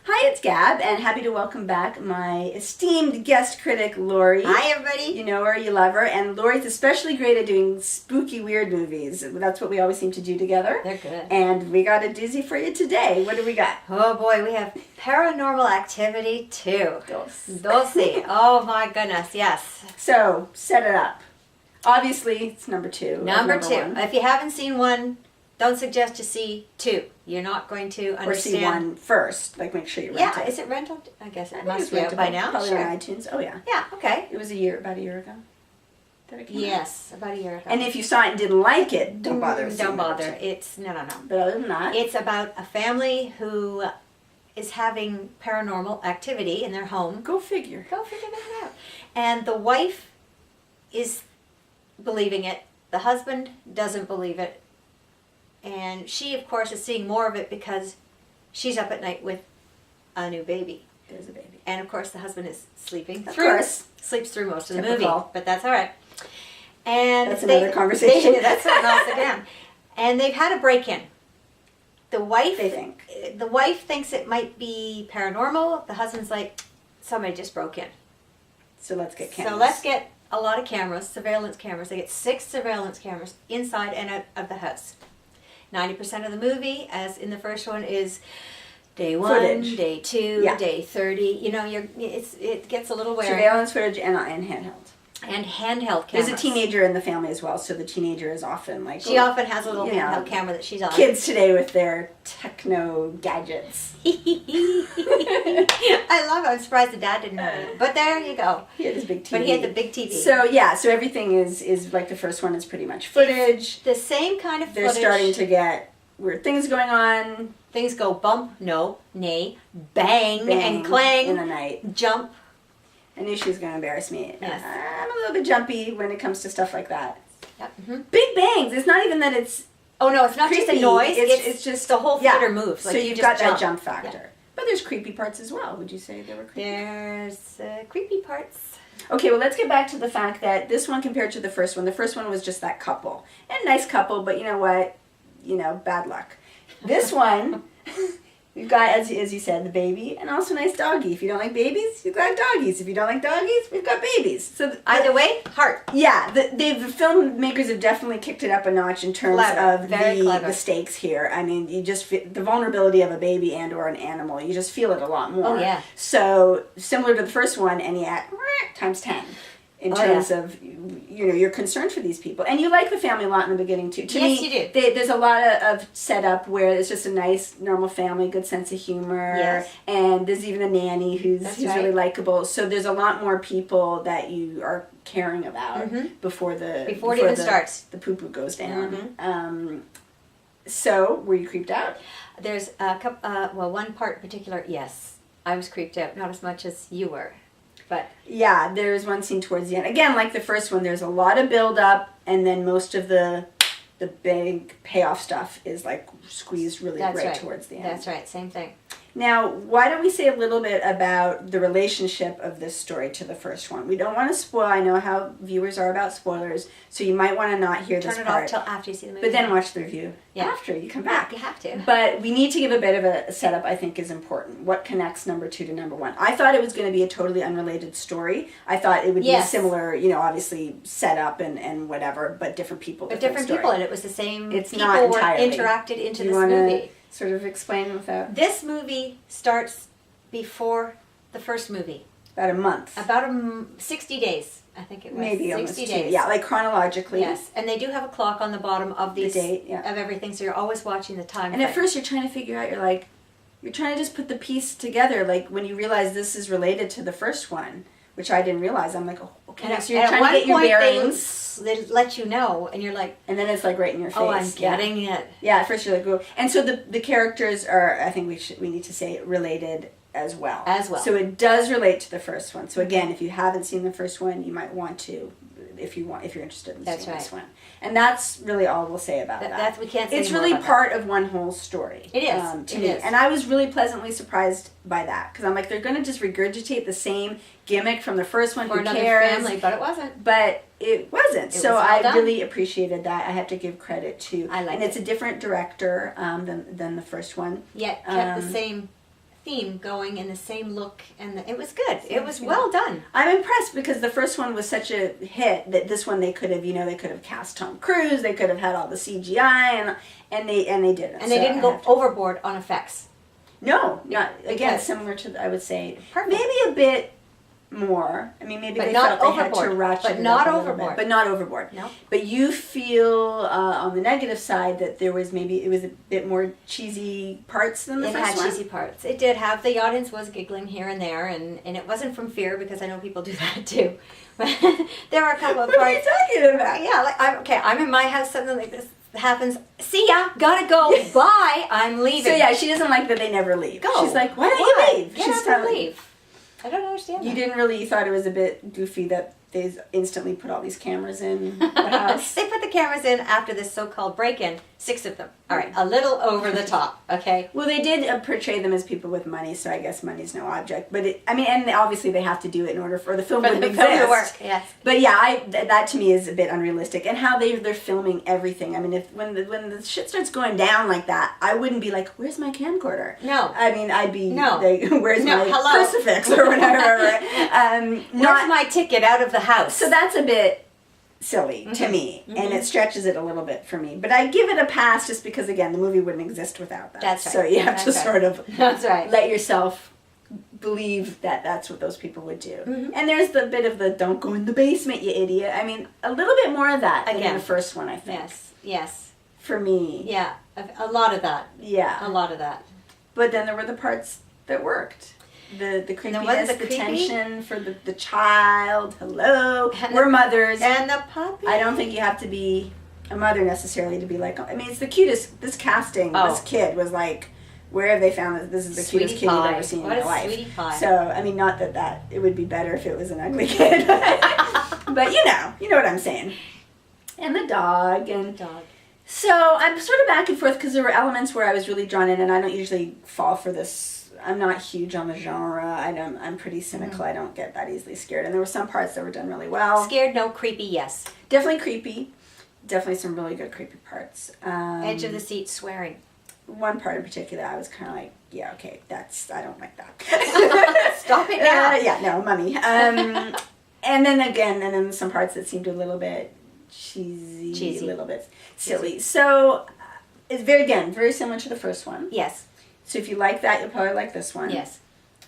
Hi, it's Gab, and happy to welcome back my esteemed guest critic, Lori. Hi, everybody. You know her, you love her, and Lori's especially great at doing spooky, weird movies. That's what we always seem to do together. They're good. And we got a doozy for you today. What do we got? Oh boy, we have Paranormal Activity 2. Dos. Dosi. Oh my goodness, yes. So, set it up. Obviously, it's number two. Number two. One. If you haven't seen one, don't suggest you see two. You're not going to understand. Or see one first. Like, make sure you rent it. Yeah, is it rental? I guess it I must be out by now. Probably Sure. on iTunes. Oh, yeah. Yeah, okay. It was about a year ago. That it came out. Yes, about a year ago. And if you saw it and didn't like it, don't bother. Don't bother. It's, no. But other than that. It's about a family who is having paranormal activity in their home. Go figure. Go figure that out. And the wife is believing it. The husband doesn't believe it. And she, of course, is seeing more of it because she's up at night with a new baby. There's a baby. And, of course, the husband is sleeping Of through. course. Sleeps through most of the Typical. movie. But that's all right. And that's another conversation. That's something else again. And they've had a break-in. The wife thinks it might be paranormal. The husband's like, somebody just broke in. So let's get cameras. So let's get a lot of cameras, surveillance cameras. They get 6 surveillance cameras inside and out of the house. 90% of the movie, as in the first one, is day 1, footage. day 2, Yeah. day 30. You know, it gets a little wearing. Surveillance footage and handheld. And handheld cameras. There's a teenager in the family as well, so the teenager is often like... She often has a little handheld camera that she's on. Kids today with their techno gadgets. I love it. I'm surprised the dad didn't have it. But there you go. He had his big TV. But he had the big TV. So, yeah, so everything is like the first one is pretty much footage. The same kind of They're footage. starting to get weird things going on. Things go bump, no, nay, bang, and clang. In the night. Jump. I knew she was going to embarrass me. Yes. I'm a little bit jumpy when it comes to stuff like that. Yep. Mm-hmm. Big bangs. It's not even that it's... Oh, no, it's not creepy. just a noise. It's just the whole theater moves. Like so you you've just got that jump factor. Yeah. But there's creepy parts as well. Would you say there were creepy? There's creepy parts. Okay, well, let's get back to the fact that this one compared to the first one was just that couple. And nice couple, but you know what? Bad luck. This one, we've got, as you said, the baby, and also a nice doggy. If you don't like babies, you've got doggies. If you don't like doggies, we've got babies. So Either way, heart. yeah, the filmmakers have definitely kicked it up a notch in terms of the stakes here. I mean, you just feel the vulnerability of a baby and or an animal. You just feel it a lot more. Oh, yeah. So similar to the first one, and yet times 10 in terms of you're concerned for these people, and you like the family a lot in the beginning too. To Yes, me, you do. there's a lot of setup where it's just a nice normal family, good sense of humor, Yes. and there's even a nanny who's right. really likable. So there's a lot more people that you are caring about before it even starts. The poo-poo goes down. Mm-hmm. So were you creeped out? There's a couple. One part in particular. Yes, I was creeped out. Not as much as you were, but yeah, there's one scene towards the end. Again, like the first one, there's a lot of build up, and then most of the big payoff stuff is like squeezed really right towards the end. That's right. Same thing. Now, why don't we say a little bit about the relationship of this story to the first one? We don't want to spoil. I know how viewers are about spoilers, so you might want to not hear this Turn it part. off till after you see the movie. But then watch the review after you come back. You have to. But we need to give a bit of a setup, I think, is important. What connects number 2 to number 1? I thought it was going to be a totally unrelated story. I thought it would be similar, obviously set up and whatever, but different people. But different people, and it was the same. It's people not entirely. Were interacted into Do you this movie. Sort of explain without... This movie starts before the first movie. About a month. About 60 days, I think it was. Maybe 60 almost days. 2. Yeah, like chronologically. Yes, and they do have a clock on the bottom of the date, of everything, so you're always watching the time. And at first you're trying to figure out, you're trying to just put the piece together, like when you realize this is related to the first one, which I didn't realize. I'm like, oh, okay, and so you're trying to get your bearings. They let you know, and you're like... And then it's like right in your face. Oh, I'm getting it. Yeah, at first you're like, oh. And so the characters are, I think we need to say, related as well. So it does relate to the first one. So again, if you haven't seen the first one, you might want to, if you're interested in seeing this one. And that's really all we'll say about that. We can't say it's more really about part of one whole story. It is. To me. And I was really pleasantly surprised by that. Because I'm like, they're going to just regurgitate the same gimmick from the first one. For Who another cares? family, but it wasn't. But it wasn't. It So was well I done. really appreciated that. I have to give credit to. I like And it's it. a different director than the first one. Yet kept the same theme going and the same look, and it was good. It was well done. I'm impressed because the first one was such a hit that this one they could have, they could have cast Tom Cruise, they could have had all the CGI, and they didn't. And they didn't go overboard on effects. No, not again similar to I would say Perfect. maybe a bit more. I mean, maybe But they not felt they had overboard. to ratchet But it not up a little overboard. bit, but not overboard. No. But you feel on the negative side that there was maybe it was a bit more cheesy parts than the It first had one. cheesy parts. It did have, the audience was giggling here and there, and it wasn't from fear, because I know people do that too. But there were a couple of What are you parts. talking about? Yeah, like I'm in my house, something like this happens. See ya, gotta go. Bye, I'm leaving. So yeah, she doesn't like that they never leave. Go. She's like, why don't you leave? Get She's up and telling- leave. I don't understand. You that. you thought it was a bit goofy that they instantly put all these cameras in the house. They put the cameras in after this so-called break-in, 6 of them. All right, a little over the top, okay? Well, they did portray them as people with money, so I guess money's no object. But and obviously they have to do it in order for the film For to the exist. film to work, yes. But yeah, that to me is a bit unrealistic. And how they're filming everything. I mean, when the shit starts going down like that, I wouldn't be like, "Where's my camcorder?" No. I mean, I'd be No. like, "Where's No, my hello. crucifix?" or whatever. Where's my ticket out of the house? So that's a bit silly to me, and it stretches it a little bit for me. But I give it a pass just because, again, the movie wouldn't exist without that. That's right. So you have to That's right. sort of That's right. let yourself believe that that's what those people would do. And there's the bit of the "don't go in the basement, you idiot." I mean, a little bit more of that than in Again. the first one, I think. Yes. For me. Yeah, a lot of that. Yeah. A lot of that. But then there were the parts that worked. The creepiness, wasn't the the creepy? tension for the child. Hello. And We're the- mothers. And the puppy. I don't think you have to be a mother necessarily to be like, I mean, it's the cutest, this casting, Oh. this kid was like, where have they found this? This is the Sweetie cutest kid you've pie. ever seen What in your a life. sweetie pie. So, I mean, not that it would be better if it was an ugly kid. But you know what I'm saying. And the dog, and Dog. so I'm sort of back and forth because there were elements where I was really drawn in, and I don't usually fall for this. I'm not huge on the genre. I'm pretty cynical. I don't get that easily scared. And there were some parts that were done really well. Scared, no. Creepy, yes. Definitely creepy. Definitely some really good creepy parts. Edge of the seat swearing. One part in particular, I was kind of like, yeah, okay, I don't like that. Stop it now. Yeah, no, mummy. And then some parts that seemed a little bit cheesy. A little bit silly. So it's very similar to the first one. Yes. So if you like that, you'll probably like this one. Yes.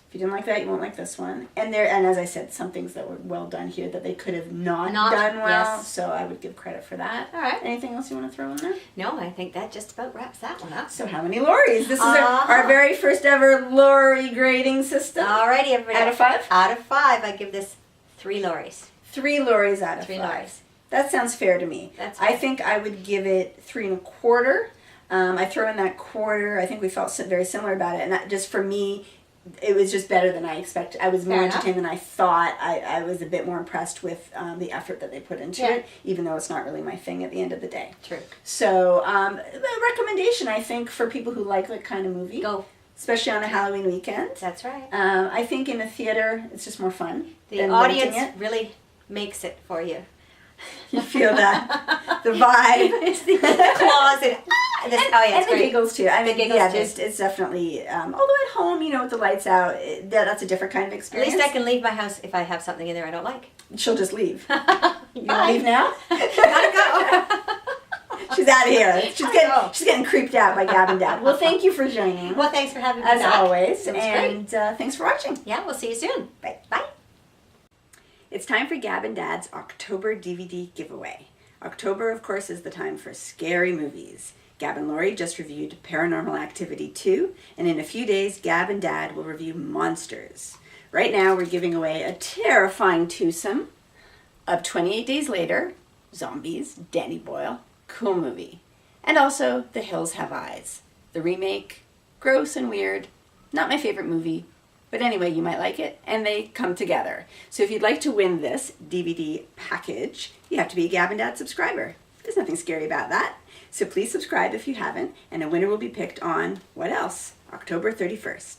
If you didn't like that, you won't like this one. And as I said, some things that were well done here that they could have not done well. Yes. So I would give credit for that. All right. Anything else you want to throw in there? No, I think that just about wraps that one up. So how many lorries? This is our very first ever lorry grading system. Alrighty, everybody. Out of 5? Out of 5, I give this 3 lorries. 3 lorries out of 3 5. lorries. That sounds fair to me. That's I fair. think I would give it 3 1/4. I throw in that quarter. I think we felt very similar about it, and that just for me, it was just better than I expected. I was more Fair enough. entertained than I thought. I was a bit more impressed with the effort that they put into Yeah. it, even though it's not really my thing at the end of the day. True. So, the recommendation, I think, for people who like that kind of movie, Go. especially on a Halloween weekend. That's right. I think in a theater, it's just more fun. The than audience renting it. really makes it for you. You feel that, the vibe. It's the claws and And it's the great. giggles too. I mean, giggles yeah, too. it's definitely. Although at home, with the lights out, that's a different kind of At experience. least I can leave my house if I have something in there I don't like. She'll just leave. You Bye. wanna leave now? Gotta go. She's out of here. go. She's getting creeped out by Gab and Dad. Well, thank you for joining. Well, thanks for having me as back. always, It was and thanks for watching. Yeah, we'll see you soon. Bye. Bye. It's time for Gab and Dad's October DVD giveaway. October, of course, is the time for scary movies. Gab and Lori just reviewed Paranormal Activity 2, and in a few days, Gab and Dad will review Monsters. Right now, we're giving away a terrifying twosome of 28 Days Later, Zombies, Danny Boyle, cool movie. And also The Hills Have Eyes, the remake, gross and weird, not my favorite movie, but anyway, you might like it, and they come together. So if you'd like to win this DVD package, you have to be a Gab and Dad subscriber. There's nothing scary about that. So please subscribe if you haven't, and a winner will be picked on, what else? October 31st.